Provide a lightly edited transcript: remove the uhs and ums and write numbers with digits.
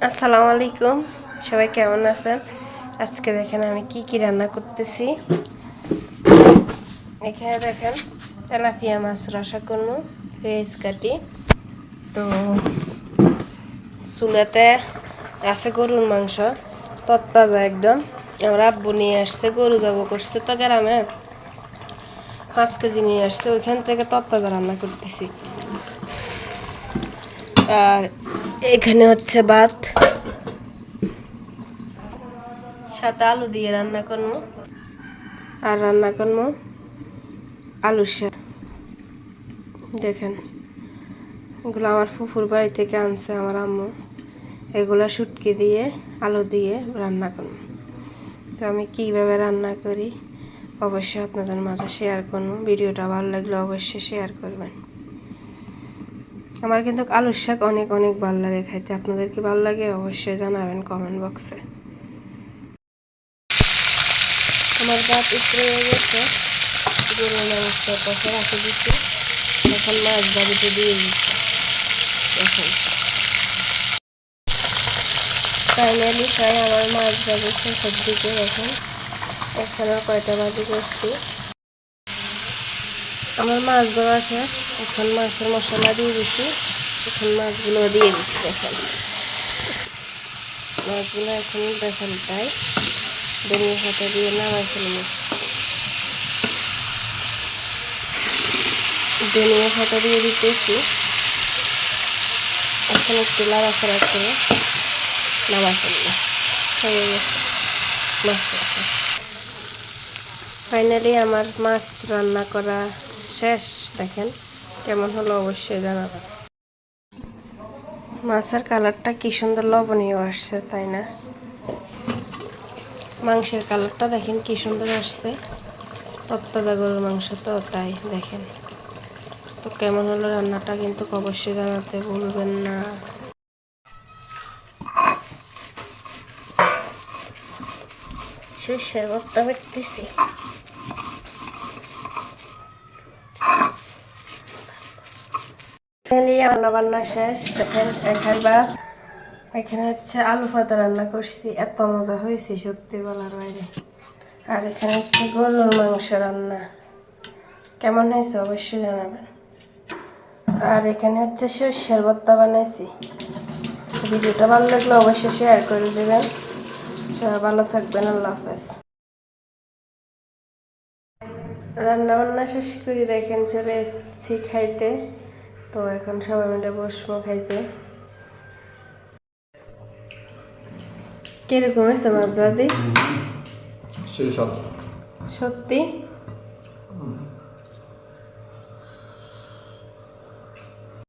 আসসালামু আলাইকুম, সবাই কেমন আছেন? আজকে দেখেন আমি কি রান্না করতেছি। এখানে দেখেন তেলাপিয়া মাছ রসা করবো, পেঁয়াজ কাটি। তো চুলাতে আছে গরুর মাংস, তত্তাজা একদম। আমার আব্বু নিয়ে আসছে, গরু জবাই করছে তো গ্রামে, 5 কেজি নিয়ে আসছে, ওইখান থেকে তত্তাজা রান্না করতেছি। আর এখানে হচ্ছে ভাত, সাথে আলু দিয়ে রান্না করবো, আর রান্না করবো আলুর শাক। দেখেন এগুলো আমার ফুফুর বাড়ি থেকে আনছে আমার আম্মু। এগুলো শুটকি দিয়ে আলু দিয়ে রান্না করবো। তো আমি কীভাবে রান্না করি অবশ্যই আপনাদের মাঝে শেয়ার করবো। ভিডিওটা ভালো লাগলে অবশ্যই শেয়ার করবেন। আমার কিন্তু আলুর শাক অনেক অনেক ভালো লাগে খাইতে। আপনাদের কি ভালো লাগে অবশ্যই জানাবেন কমেন্ট বক্সে। আমার ভাত উপরে হয়ে গেছে, গরুর মাংস কষে রাখে দিচ্ছি, এখন মাছ বাড়িতে দিয়ে দিচ্ছি। এখন ফাইনালি প্রায় আমার মাছ বাজে শেষের দিকে। এখানে কয়টা বাজি করছি, আমার মাছ ধরা শেষ। এখন মাছের মশলা দিয়ে দিচ্ছি, এখন মাছগুলো দিয়ে দিচ্ছি। দেখেন মাছগুলো এখন দেখেন তাই ধনিয়া পাতা দিয়ে নামাই ফেলবো। ধনিয়া পাতা দিয়ে দিতেছি, এখন একটু লাড়াচাড়া করে নামাই ফেলবো। হয়ে গেছে মাছ। ফাইনালি আমার মাছ রান্না করা শেষ। দেখেন কেমন হলো অবশ্যই জানাবেন। মাছের কালারটা কি সুন্দর লবণীয় আসছে, তাই না? মাংসের কালারটা দেখেন কি সুন্দর আসছে, তত্তাজা গরুর মাংস তো, তাই দেখেন। তো কেমন হলো রান্নাটা কিন্তু অবশ্যই জানাতে ভুলবেন না। সর্ষের ভর্তা করতেছি। রান্না বান্না শেষ। দেখেন এখানে হচ্ছে আলু পাতা রান্না করছি, এত মজা হয়েছে সত্যি বলার বাইরে। আর এখানে হচ্ছে গরুর মাংস রান্না, কেমন হয়েছে অবশ্যই জানাবেন। আর এখানে হচ্ছে সর্ষের ভর্তা বানাইছি। ভিডিওটা ভালো লাগলে অবশ্যই শেয়ার করে দেবেন। সবাই ভালো থাকবেন, আল্লাহ হাফেজ। রান্না বান্না শেষ করে দেখেন চলে এসেছি খাইতে। তো এখন সবাই মিলে বসবো খাইতে। কিরকম হয়েছে মাছ ভাজি? সত্যি